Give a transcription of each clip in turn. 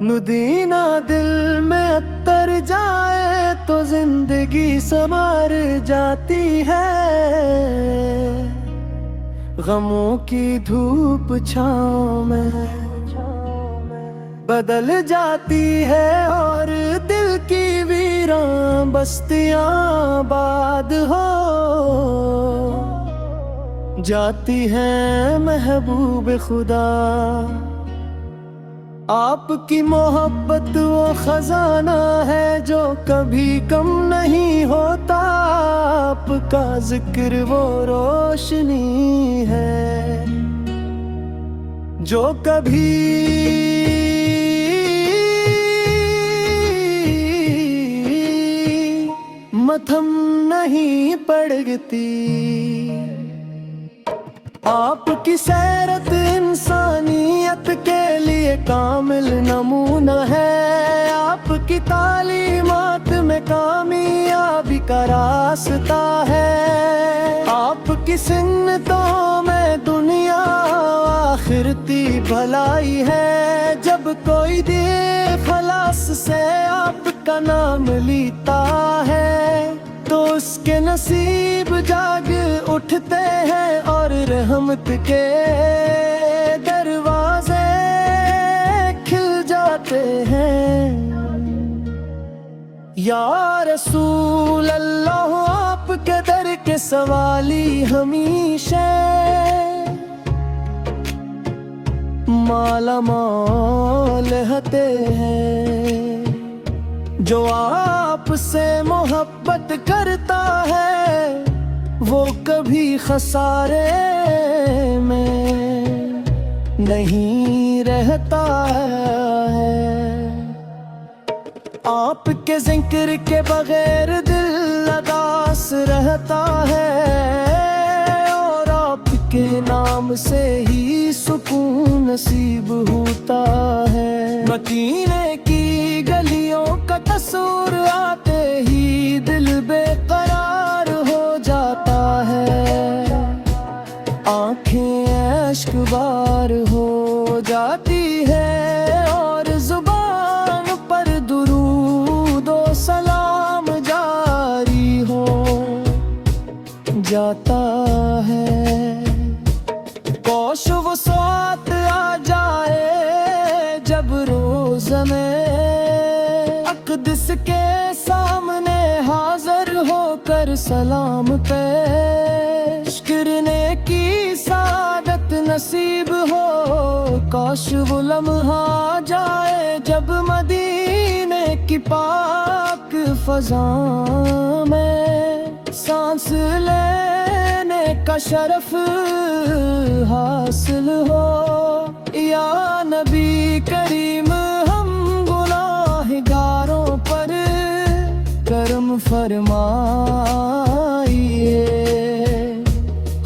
ندینہ دل میں اتر جائے تو زندگی سنور جاتی ہے، غموں کی دھوپ چھاؤں میں بدل جاتی ہے، اور دل کی ویران بستیاں آباد ہو جاتی ہیں محبوب خدا۔ آپ کی محبت وہ خزانہ ہے جو کبھی کم نہیں ہوتا، آپ کا ذکر وہ روشنی ہے جو کبھی ماتم نہیں پڑتی۔ آپ کی سیرت انسانیت کے لیے کامل نمونہ ہے، آپ کی تعلیمات میں کامیابی کا راستہ ہے، آپ کی سنتوں میں دنیا آخرتی بھلائی ہے، جب کوئی دل خلاص سے آپ کا نام لیتا ہے تو اس کے نصیب جاگ اٹھتے ہیں اور رحمت کے دروازے کھل جاتے ہیں۔ یا رسول اللہ، آپ کے در کے سوالی ہمیشہ مالا مال ہوتے ہیں، جو آپ سے محبت کرتا ہے وہ کبھی خسارے میں نہیں رہتا ہے۔ آپ کے ذکر کے بغیر دل اداس رہتا ہے، اور آپ کے نام سے ہی سکون نصیب ہوتا ہے۔ مدینے کی گلیوں کا تصور آتے ہی دل بے قرار ہو جاتا ہے، آنکھیں اشک بار ہو جاتی ہے، اور زبان پر درود و سلام جاری ہو جاتا ہے۔ کوش وسعت آ جائے جب روز میں اقدس کے سامنے حاضر ہو کر سلام پیش کرنے کی سعادت نصیب ہو، کاش وہ لمحہ جائے جب مدینے کی پاک فضا میں سانس لینے کا شرف حاصل ہو۔ یا نبی کریم، ہم گناہگاروں پر کرم فرمائیے،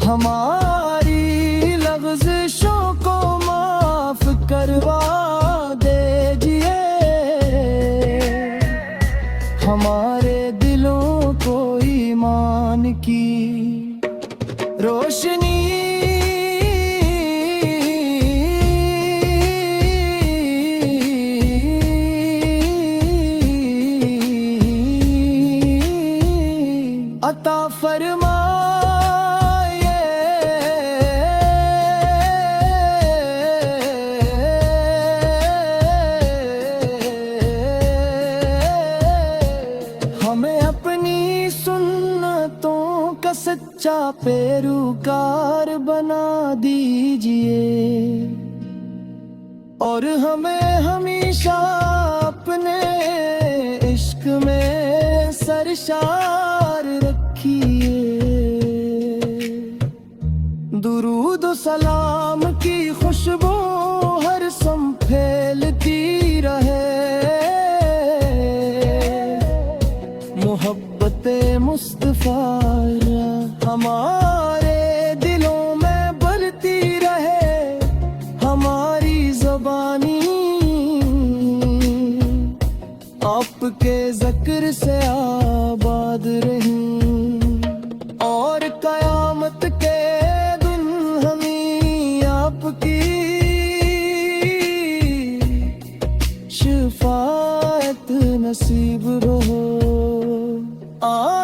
ہماری لغزشوں کو معاف کروا دیجیے، ہمارے دلوں کو ایمان کی روشنی عطا فرمائیے۔ ہمیں اپنی سنتوں کا سچا پیروکار بنا دیجیے، اور ہمیں ہمیشہ اپنے عشق میں سرشار رکھیے۔ درود و سلام کی خوشبو ہر سم پھیلتی رہے، محبت مصطفیٰ ہمارے دلوں میں بڑھتی رہے، ہماری زبانی آپ کے ذکر سے آباد رہیں، اور قیامت کے دن ہمیں آپ کی آ